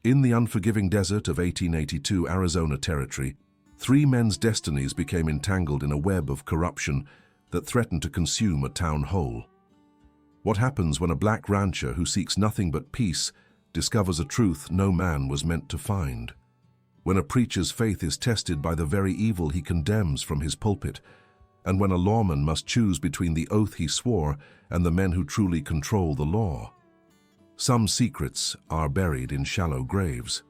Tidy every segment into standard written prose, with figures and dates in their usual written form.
In the unforgiving desert of 1882 Arizona Territory, three men's destinies became entangled in a web of corruption that threatened to consume a town whole. What happens when a black rancher who seeks nothing but peace discovers a truth no man was meant to find? When a preacher's faith is tested by the very evil he condemns from his pulpit, and when a lawman must choose between the oath he swore and the men who truly control the law? Some secrets are buried in shallow graves.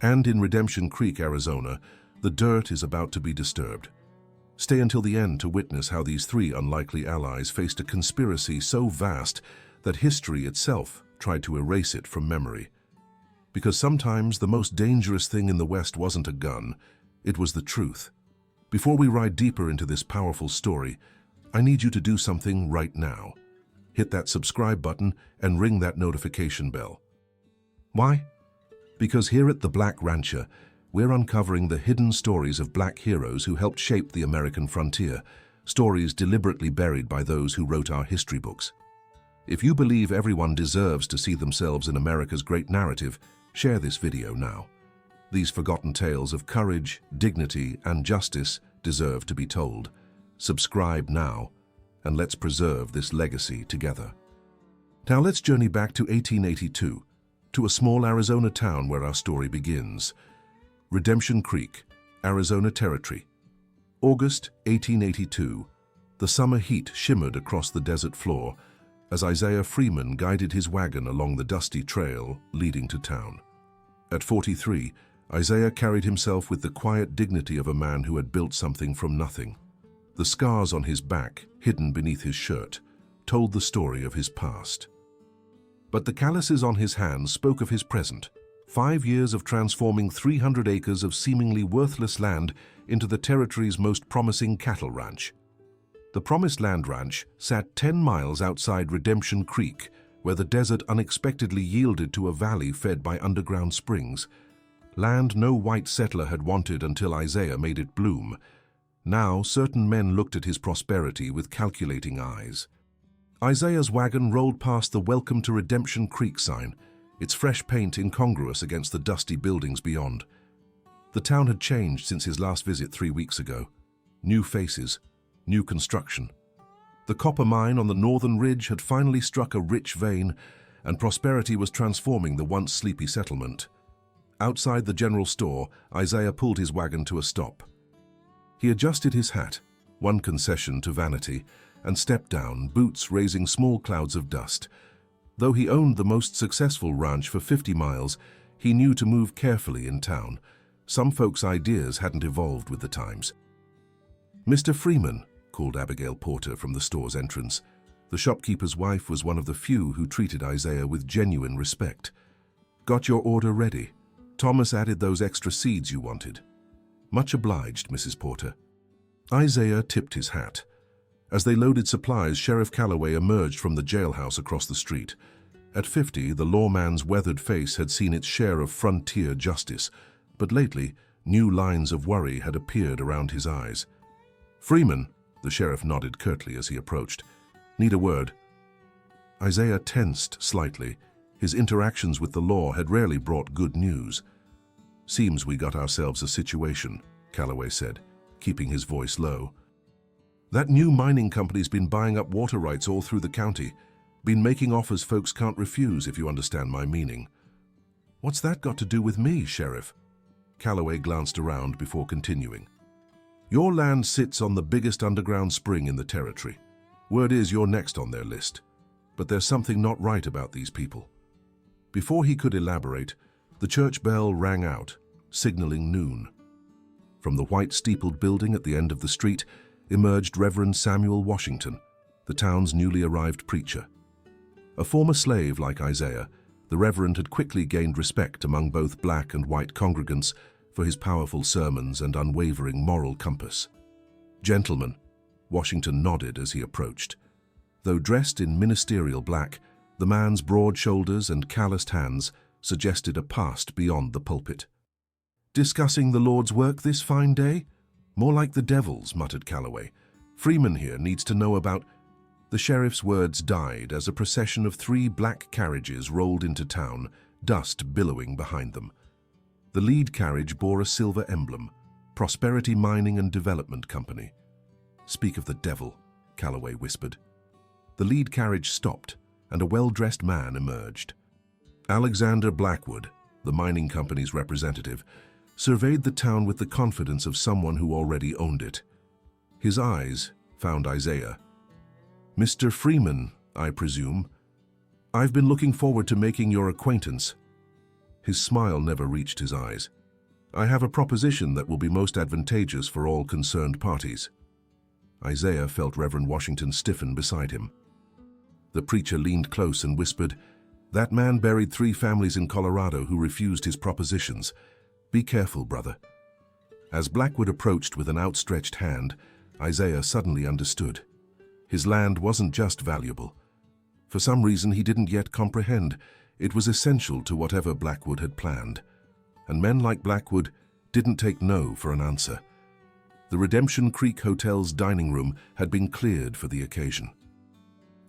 And in Redemption Creek, Arizona, the dirt is about to be disturbed. Stay until the end to witness how these three unlikely allies faced a conspiracy so vast that history itself tried to erase it from memory. Because sometimes the most dangerous thing in the West wasn't a gun, it was the truth. Before we ride deeper into this powerful story, I need you to do something right now. Hit that subscribe button and ring that notification bell. Why? Because here at The Black Rancher, we're uncovering the hidden stories of black heroes who helped shape the American frontier, stories deliberately buried by those who wrote our history books. If you believe everyone deserves to see themselves in America's great narrative, share this video now. These forgotten tales of courage, dignity, and justice deserve to be told. Subscribe now, and let's preserve this legacy together. Now let's journey back to 1882, to a small Arizona town where our story begins. Redemption Creek, Arizona Territory. August 1882. The summer heat shimmered across the desert floor as Isaiah Freeman guided his wagon along the dusty trail leading to town. At 43, Isaiah carried himself with the quiet dignity of a man who had built something from nothing. The scars on his back, hidden beneath his shirt, told the story of his past. But the calluses on his hands spoke of his present. 5 years of transforming 300 acres of seemingly worthless land into the territory's most promising cattle ranch. The Promised Land Ranch sat 10 miles outside Redemption Creek, where the desert unexpectedly yielded to a valley fed by underground springs. Land no white settler had wanted until Isaiah made it bloom. Now, certain men looked at his prosperity with calculating eyes. Isaiah's wagon rolled past the Welcome to Redemption Creek sign, its fresh paint incongruous against the dusty buildings beyond. The town had changed since his last visit 3 weeks ago. New faces, new construction. The copper mine on the northern ridge had finally struck a rich vein, and prosperity was transforming the once sleepy settlement. Outside the general store, Isaiah pulled his wagon to a stop. He adjusted his hat, one concession to vanity, and stepped down, boots raising small clouds of dust. Though he owned the most successful ranch for 50 miles, he knew to move carefully in town. Some folks' ideas hadn't evolved with the times. "Mr. Freeman," called Abigail Porter from the store's entrance. The shopkeeper's wife was one of the few who treated Isaiah with genuine respect. "Got your order ready? Thomas added those extra seeds you wanted." "Much obliged, Mrs. Porter." Isaiah tipped his hat. As they loaded supplies, Sheriff Calloway emerged from the jailhouse across the street. At 50, the lawman's weathered face had seen its share of frontier justice, but lately, new lines of worry had appeared around his eyes. "Freeman," the sheriff nodded curtly as he approached. "Need a word?" Isaiah tensed slightly. His interactions with the law had rarely brought good news. "Seems we got ourselves a situation," Calloway said, keeping his voice low. "That new mining company's been buying up water rights all through the county. Been making offers folks can't refuse, if you understand my meaning." "What's that got to do with me, Sheriff?" Calloway glanced around before continuing. "Your land sits on the biggest underground spring in the territory. Word is you're next on their list. But there's something not right about these people." Before he could elaborate, the church bell rang out, signaling noon. From the white steepled building at the end of the street emerged Reverend Washington, the town's newly arrived preacher. A former slave like Isaiah, the Reverend had quickly gained respect among both black and white congregants for his powerful sermons and unwavering moral compass. "Gentlemen," Washington nodded as he approached. Though dressed in ministerial black, the man's broad shoulders and calloused hands suggested a past beyond the pulpit. "Discussing the Lord's work this fine day? More like the devil's," muttered Calloway. "Freeman here needs to know about—" The sheriff's words died as a procession of 3 black carriages rolled into town, dust billowing behind them. The lead carriage bore a silver emblem, Prosperity Mining and Development Company. "Speak of the devil," Calloway whispered. The lead carriage stopped, and a well-dressed man emerged. Alexander Blackwood, the mining company's representative, surveyed the town with the confidence of someone who already owned it. His eyes found Isaiah. "Mr. Freeman, I presume. I've been looking forward to making your acquaintance." His smile never reached his eyes. "I have a proposition that will be most advantageous for all concerned parties." Isaiah felt Reverend Washington stiffen beside him. The preacher leaned close and whispered, "That man buried 3 families in Colorado who refused his propositions. Be careful, brother." As Blackwood approached with an outstretched hand, Isaiah suddenly understood. His land wasn't just valuable. For some reason he didn't yet comprehend, it was essential to whatever Blackwood had planned. And men like Blackwood didn't take no for an answer. The Redemption Creek Hotel's dining room had been cleared for the occasion.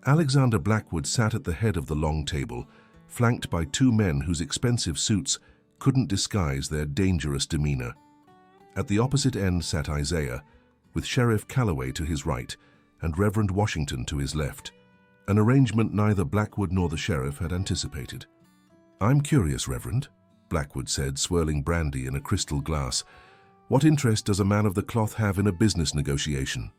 Alexander Blackwood sat at the head of the long table, flanked by 2 men whose expensive suits couldn't disguise their dangerous demeanor. At the opposite end sat Isaiah, with Sheriff Calloway to his right and Reverend Washington to his left, an arrangement neither Blackwood nor the sheriff had anticipated. "I'm curious, Reverend," Blackwood said, swirling brandy in a crystal glass. "What interest does a man of the cloth have in a business negotiation?"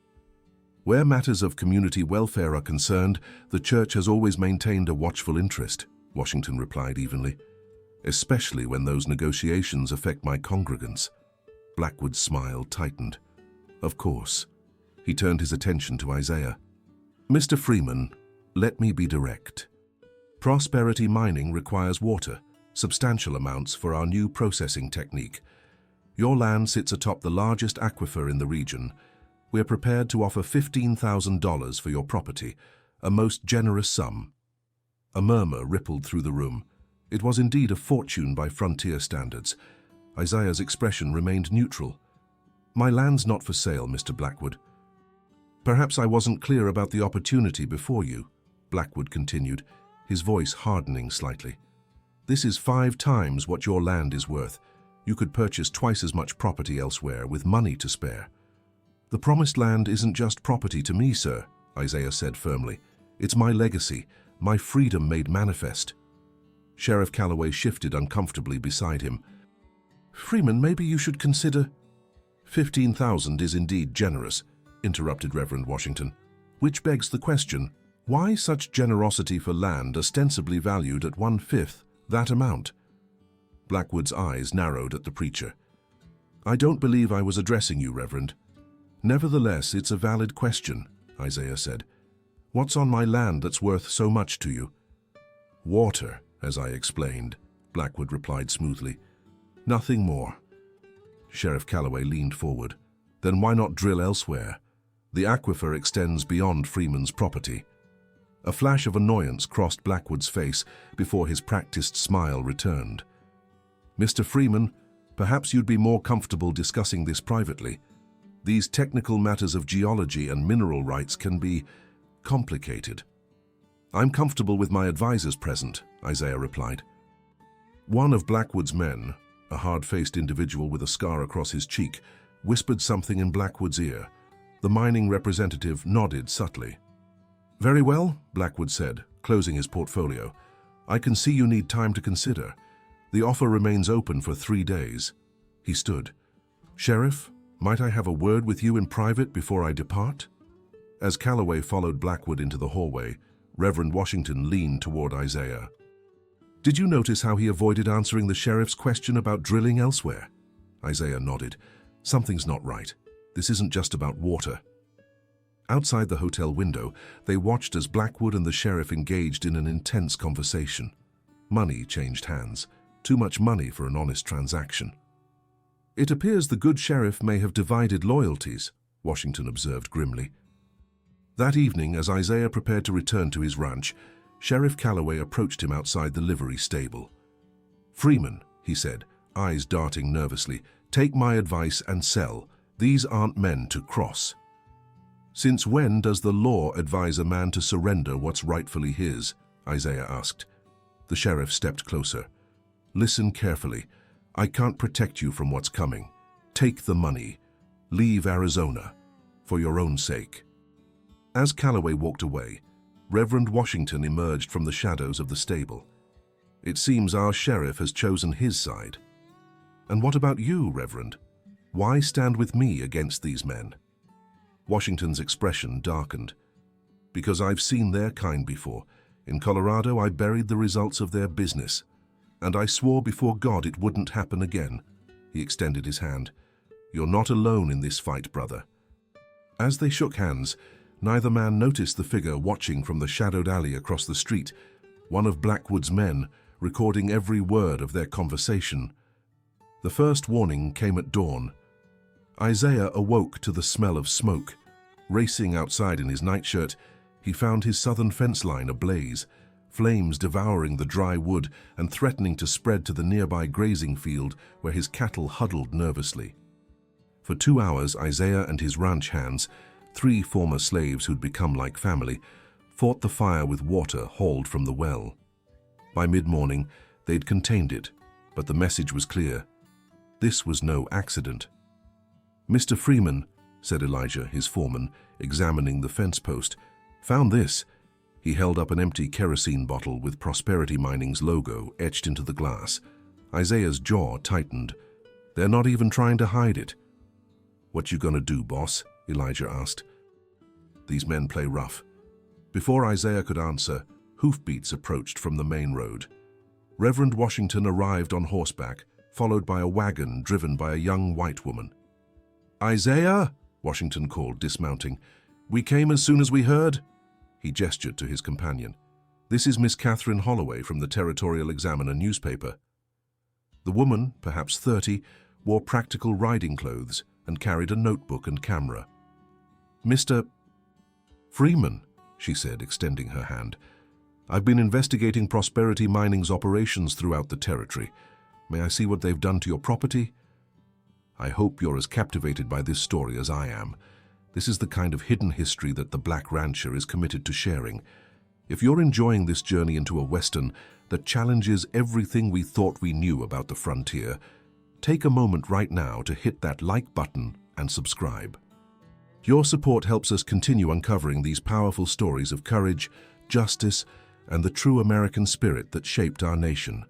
"Where matters of community welfare are concerned, the church has always maintained a watchful interest," Washington replied evenly. "Especially when those negotiations affect my congregants." Blackwood's smile tightened. "Of course." He turned his attention to Isaiah. "Mr. Freeman, let me be direct. Prosperity Mining requires water, substantial amounts for our new processing technique. Your land sits atop the largest aquifer in the region. We're prepared to offer $15,000 for your property, a most generous sum." A murmur rippled through the room. It was indeed a fortune by frontier standards. Isaiah's expression remained neutral. "My land's not for sale, Mr. Blackwood." "Perhaps I wasn't clear about the opportunity before you," Blackwood continued, his voice hardening slightly. "This is 5 times what your land is worth. You could purchase twice as much property elsewhere with money to spare." "The promised land isn't just property to me, sir," Isaiah said firmly. "It's my legacy, my freedom made manifest." Sheriff Calloway shifted uncomfortably beside him. "Freeman, maybe you should consider—" "15,000 is indeed generous," interrupted Reverend Washington. "Which begs the question, why such generosity for land ostensibly valued at 1/5 that amount?" Blackwood's eyes narrowed at the preacher. "I don't believe I was addressing you, Reverend." "Nevertheless, it's a valid question," Isaiah said. "What's on my land that's worth so much to you?" "Water, as I explained," Blackwood replied smoothly. "Nothing more." Sheriff Calloway leaned forward. "Then why not drill elsewhere? The aquifer extends beyond Freeman's property." A flash of annoyance crossed Blackwood's face before his practiced smile returned. "Mr. Freeman, perhaps you'd be more comfortable discussing this privately. These technical matters of geology and mineral rights can be complicated." "I'm comfortable with my advisors present," Isaiah replied. One of Blackwood's men, a hard-faced individual with a scar across his cheek, whispered something in Blackwood's ear. The mining representative nodded subtly. "Very well," Blackwood said, closing his portfolio. "I can see you need time to consider. The offer remains open for 3 days." He stood. "Sheriff, might I have a word with you in private before I depart?" As Calloway followed Blackwood into the hallway, Reverend Washington leaned toward Isaiah. "Did you notice how he avoided answering the sheriff's question about drilling elsewhere?" Isaiah nodded. "Something's not right. This isn't just about water." Outside the hotel window, they watched as Blackwood and the sheriff engaged in an intense conversation. Money changed hands. Too much money for an honest transaction. "It appears the good sheriff may have divided loyalties," Washington observed grimly. That evening, as Isaiah prepared to return to his ranch, Sheriff Calloway approached him outside the livery stable. "Freeman," he said, eyes darting nervously, "take my advice and sell. These aren't men to cross." "Since when does the law advise a man to surrender what's rightfully his?" Isaiah asked. The sheriff stepped closer. Listen carefully. I can't protect you from what's coming. Take the money. Leave Arizona. For your own sake." As Calloway walked away, Reverend Washington emerged from the shadows of the stable. "It seems our sheriff has chosen his side." "And what about you, Reverend? Why stand with me against these men?" Washington's expression darkened. "Because I've seen their kind before. In Colorado, I buried the results of their business. And I swore before God it wouldn't happen again." He extended his hand. "You're not alone in this fight, brother." As they shook hands, neither man noticed the figure watching from the shadowed alley across the street, one of Blackwood's men, recording every word of their conversation. The first warning came at dawn. Isaiah awoke to the smell of smoke. Racing outside in his nightshirt, he found his southern fence line ablaze, flames devouring the dry wood and threatening to spread to the nearby grazing field where his cattle huddled nervously. For 2 hours, Isaiah and his ranch hands, 3 former slaves who'd become like family, fought the fire with water hauled from the well. By mid-morning, they'd contained it, but the message was clear. This was no accident. "Mr. Freeman," said Elijah, his foreman, examining the fence post, "found this." He held up an empty kerosene bottle with Prosperity Mining's logo etched into the glass. Isaiah's jaw tightened. "They're not even trying to hide it." "What you gonna do, boss?" Elijah asked. "These men play rough." Before Isaiah could answer, hoofbeats approached from the main road. Reverend Washington arrived on horseback, followed by a wagon driven by a young white woman. "Isaiah," Washington called, dismounting. "We came as soon as we heard." He gestured to his companion. "This is Miss Catherine Holloway from the Territorial Examiner newspaper." The woman, perhaps 30, wore practical riding clothes and carried a notebook and camera. "Mr. Freeman," she said, extending her hand. "I've been investigating Prosperity Mining's operations throughout the territory. May I see what they've done to your property?" "I hope you're as captivated by this story as I am. This is the kind of hidden history that the Black Rancher is committed to sharing. If you're enjoying this journey into a Western that challenges everything we thought we knew about the frontier, take a moment right now to hit that like button and subscribe. Your support helps us continue uncovering these powerful stories of courage, justice, and the true American spirit that shaped our nation.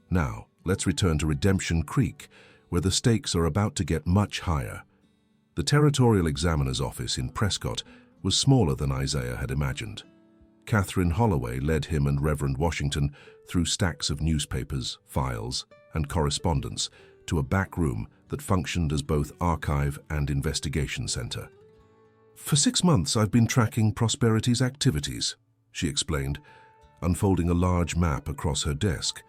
Now, let's return to Redemption Creek, where the stakes are about to get much higher. The Territorial Examiner's office in Prescott was smaller than Isaiah had imagined. Catherine Holloway led him and Reverend Washington through stacks of newspapers, files, and correspondence to a back room that functioned as both archive and investigation center. "For 6 months, I've been tracking Prosperity's activities," she explained, unfolding a large map across her desk.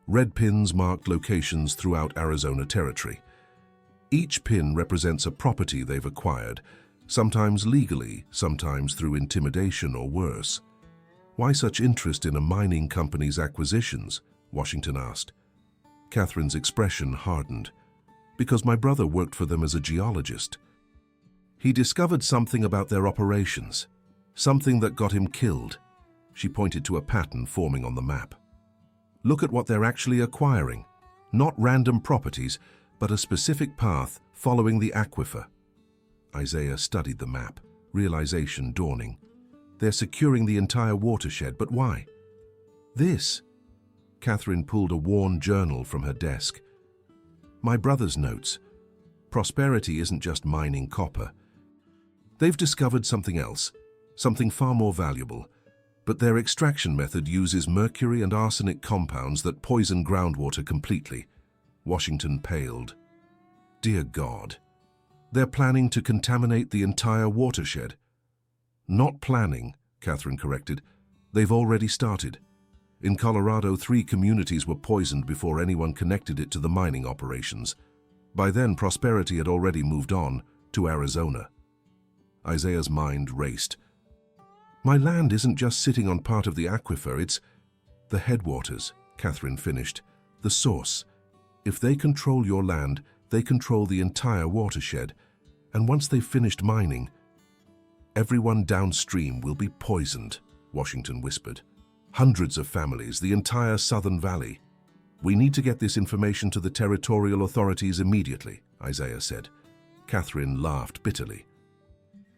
Red pins marked locations throughout Arizona Territory. Each pin represents a property they've acquired, sometimes legally, sometimes through intimidation or worse. "Why such interest in a mining company's acquisitions?" Washington asked. Catherine's expression hardened. "Because my brother worked for them as a geologist. He discovered something about their operations, something that got him killed." She pointed to a pattern forming on the map. "Look at what they're actually acquiring. Not random properties, but a specific path following the aquifer." Isaiah studied the map, realization dawning. They're securing the entire watershed, but why? "This." Catherine pulled a worn journal from her desk. "My brother's notes. Prosperity isn't just mining copper. They've discovered something else, something far more valuable, but their extraction method uses mercury and arsenic compounds that poison groundwater completely." Washington paled. "Dear God. They're planning to contaminate the entire watershed." "Not planning," Catherine corrected. "They've already started. In Colorado, 3 communities were poisoned before anyone connected it to the mining operations. By then, Prosperity had already moved on to Arizona." Isaiah's mind raced. "My land isn't just sitting on part of the aquifer, it's the headwaters," Catherine finished. "The source. If they control your land, they control the entire watershed. And once they've finished mining, everyone downstream will be poisoned," Washington whispered. "Hundreds of families, the entire Southern Valley." "We need to get this information to the territorial authorities immediately," Isaiah said. Catherine laughed bitterly.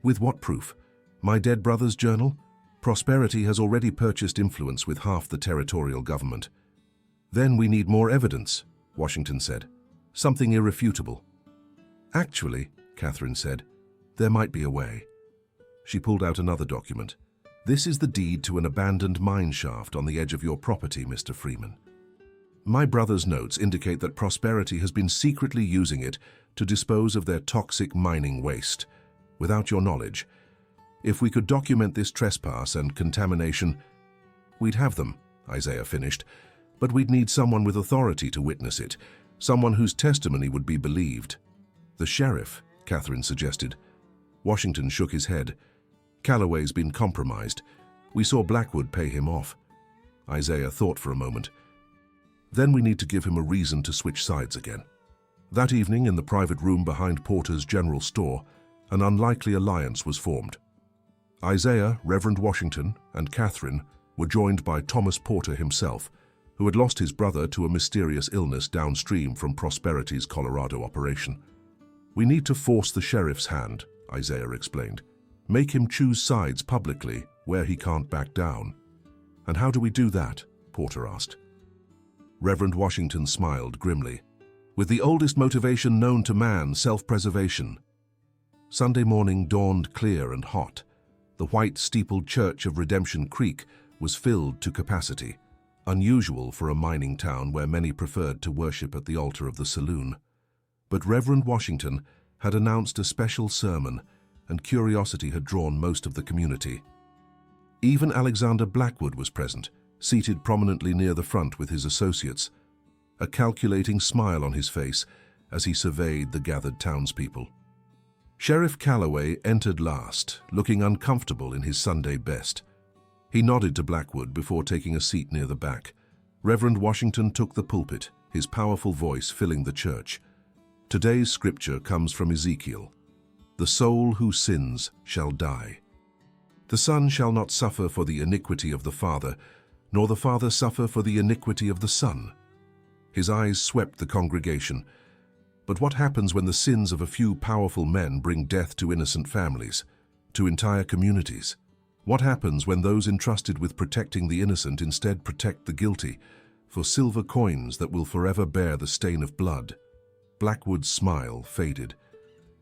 "With what proof? My dead brother's journal? Prosperity has already purchased influence with half the territorial government." "Then we need more evidence," Washington said. "Something irrefutable." "Actually," Catherine said, "there might be a way." She pulled out another document. "This is the deed to an abandoned mine shaft on the edge of your property, Mr. Freeman. My brother's notes indicate that Prosperity has been secretly using it to dispose of their toxic mining waste, without your knowledge. If we could document this trespass and contamination, we'd have them," Isaiah finished, "but we'd need someone with authority to witness it, someone whose testimony would be believed." "The sheriff," Catherine suggested. Washington shook his head. "Calloway's been compromised. We saw Blackwood pay him off." Isaiah thought for a moment. "Then we need to give him a reason to switch sides again." That evening, in the private room behind Porter's general store, an unlikely alliance was formed. Isaiah, Reverend Washington, and Catherine were joined by Thomas Porter himself, who had lost his brother to a mysterious illness downstream from Prosperity's Colorado operation. "We need to force the sheriff's hand," Isaiah explained. "Make him choose sides publicly where he can't back down." "And how do we do that?" Porter asked. Reverend Washington smiled grimly. "With the oldest motivation known to man, self-preservation." Sunday morning dawned clear and hot. The white-steepled church of Redemption Creek was filled to capacity, unusual for a mining town where many preferred to worship at the altar of the saloon. But Reverend Washington had announced a special sermon, and curiosity had drawn most of the community. Even Alexander Blackwood was present, seated prominently near the front with his associates, a calculating smile on his face as he surveyed the gathered townspeople. Sheriff Calloway entered last, looking uncomfortable in his Sunday best. He nodded to Blackwood before taking a seat near the back. Reverend Washington took the pulpit, his powerful voice filling the church. Today's scripture comes from Ezekiel. "The soul who sins shall die. The son shall not suffer for the iniquity of the father, nor the father suffer for the iniquity of the son." His eyes swept the congregation. But what happens when the sins of a few powerful men bring death to innocent families, to entire communities? What happens when those entrusted with protecting the innocent instead protect the guilty, for silver coins that will forever bear the stain of blood? Blackwood's smile faded.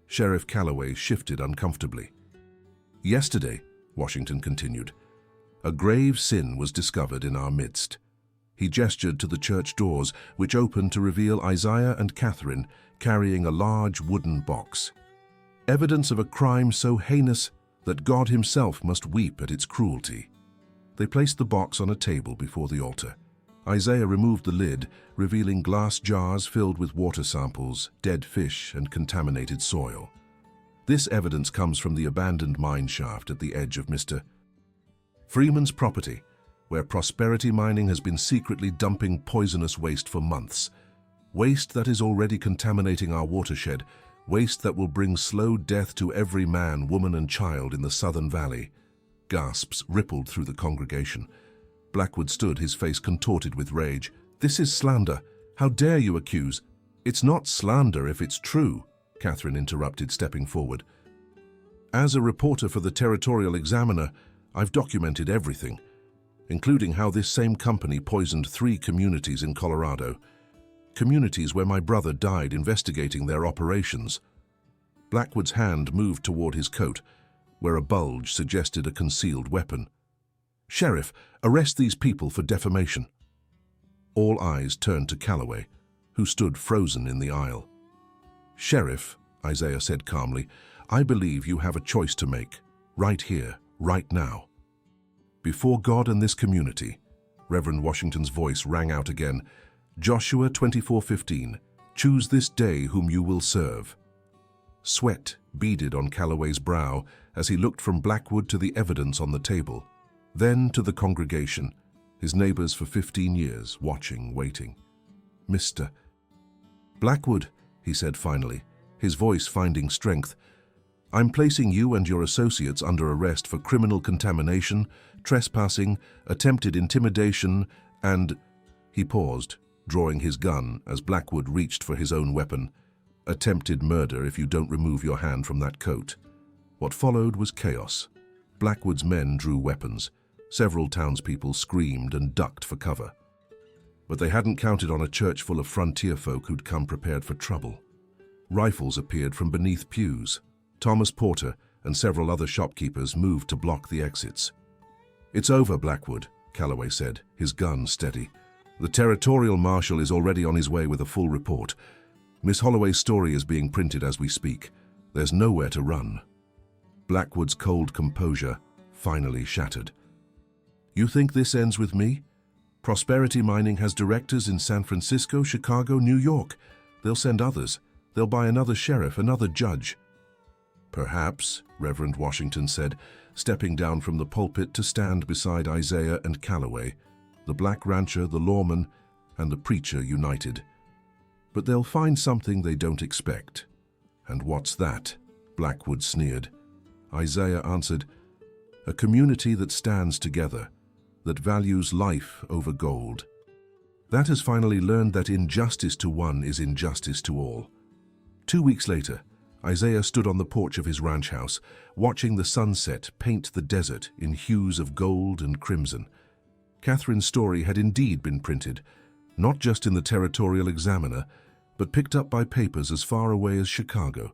Sheriff Calloway shifted uncomfortably. "Yesterday," Washington continued, "a grave sin was discovered in our midst." He gestured to the church doors, which opened to reveal Isaiah and Catherine carrying a large wooden box. Evidence of a crime so heinous that God himself must weep at its cruelty. They placed the box on a table before the altar. Isaiah removed the lid, revealing glass jars filled with water samples, dead fish, and contaminated soil. This evidence comes from the abandoned mine shaft at the edge of Mr. Freeman's property, where Prosperity Mining has been secretly dumping poisonous waste for months. Waste that is already contaminating our watershed, waste that will bring slow death to every man, woman, and child in the Southern Valley. Gasps rippled through the congregation. Blackwood stood, his face contorted with rage. "This is slander. How dare you accuse—" "It's not slander if it's true," Catherine interrupted, stepping forward. "As a reporter for the Territorial Examiner, I've documented everything, including how this same company poisoned 3 communities in Colorado. Communities where my brother died investigating their operations." Blackwood's hand moved toward his coat, where a bulge suggested a concealed weapon. "Sheriff, arrest these people for defamation." All eyes turned to Calloway, who stood frozen in the aisle. "Sheriff," Isaiah said calmly, "I believe you have a choice to make, right here, right now. Before God and this community," Reverend Washington's voice rang out again, "Joshua 24:15, choose this day whom you will serve." Sweat beaded on Calloway's brow as he looked from Blackwood to the evidence on the table, then to the congregation, his neighbors for 15 years, watching, waiting. "Mr. Blackwood," he said finally, his voice finding strength, "I'm placing you and your associates under arrest for criminal contamination, trespassing, attempted intimidation, and—" He paused, drawing his gun as Blackwood reached for his own weapon. Attempted murder if you don't remove your hand from that coat. What followed was chaos. Blackwood's men drew weapons. Several townspeople screamed and ducked for cover. But they hadn't counted on a church full of frontier folk who'd come prepared for trouble. Rifles appeared from beneath pews. Thomas Porter and several other shopkeepers moved to block the exits. "It's over, Blackwood," Calloway said, his gun steady. "The territorial marshal is already on his way with a full report. Miss Holloway's story is being printed as we speak. There's nowhere to run." Blackwood's cold composure finally shattered. "You think this ends with me? Prosperity Mining has directors in San Francisco, Chicago, New York. They'll send others. They'll buy another sheriff, another judge." "Perhaps," Reverend Washington said, stepping down from the pulpit to stand beside Isaiah and Calloway, the black rancher, the lawman, and the preacher united. "But they'll find something they don't expect." "And what's that?" Blackwood sneered. Isaiah answered, "A community that stands together, that values life over gold. That has finally learned that injustice to one is injustice to all." 2 weeks later, Isaiah stood on the porch of his ranch house, watching the sunset paint the desert in hues of gold and crimson. Catherine's story had indeed been printed, not just in the Territorial Examiner, but picked up by papers as far away as Chicago.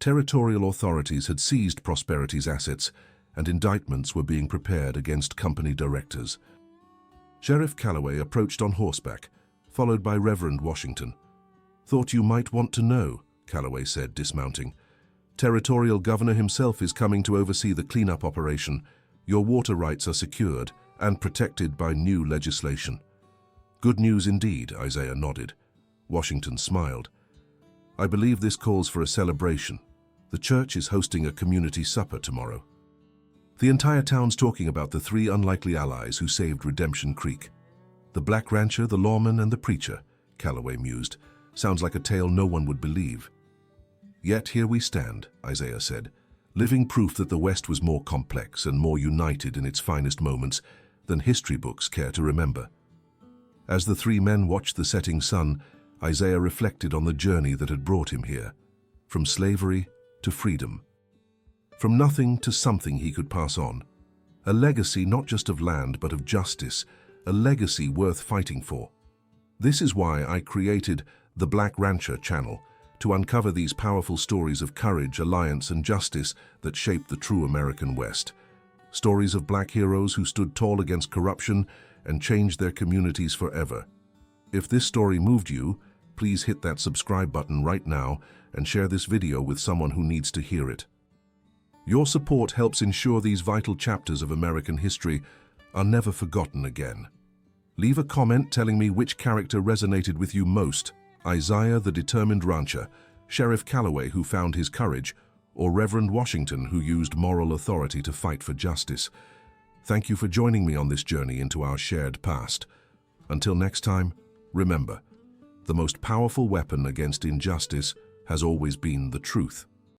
Territorial authorities had seized Prosperity's assets, and indictments were being prepared against company directors. Sheriff Calloway approached on horseback, followed by Reverend Washington. "Thought you might want to know," Calloway said, dismounting. "Territorial Governor himself is coming to oversee the cleanup operation. Your water rights are secured and protected by new legislation." "Good news indeed," Isaiah nodded. Washington smiled. "I believe this calls for a celebration. The church is hosting a community supper tomorrow." "The entire town's talking about the 3 unlikely allies who saved Redemption Creek. The black rancher, the lawman, and the preacher," Calloway mused. "Sounds like a tale no one would believe." "Yet here we stand," Isaiah said, "living proof that the West was more complex and more united in its finest moments than history books care to remember." As the 3 men watched the setting sun, Isaiah reflected on the journey that had brought him here, from slavery to freedom. From nothing to something he could pass on. A legacy not just of land but of justice, a legacy worth fighting for. This is why I created the Black Rancher channel, to uncover these powerful stories of courage, alliance, and justice that shaped the true American West. Stories of black heroes who stood tall against corruption and changed their communities forever. If this story moved you, please hit that subscribe button right now and share this video with someone who needs to hear it. Your support helps ensure these vital chapters of American history are never forgotten again. Leave a comment telling me which character resonated with you most: Isaiah, the determined rancher, Sheriff Calloway, who found his courage, or Reverend Washington, who used moral authority to fight for justice. Thank you for joining me on this journey into our shared past. Until next time, remember, the most powerful weapon against injustice has always been the truth.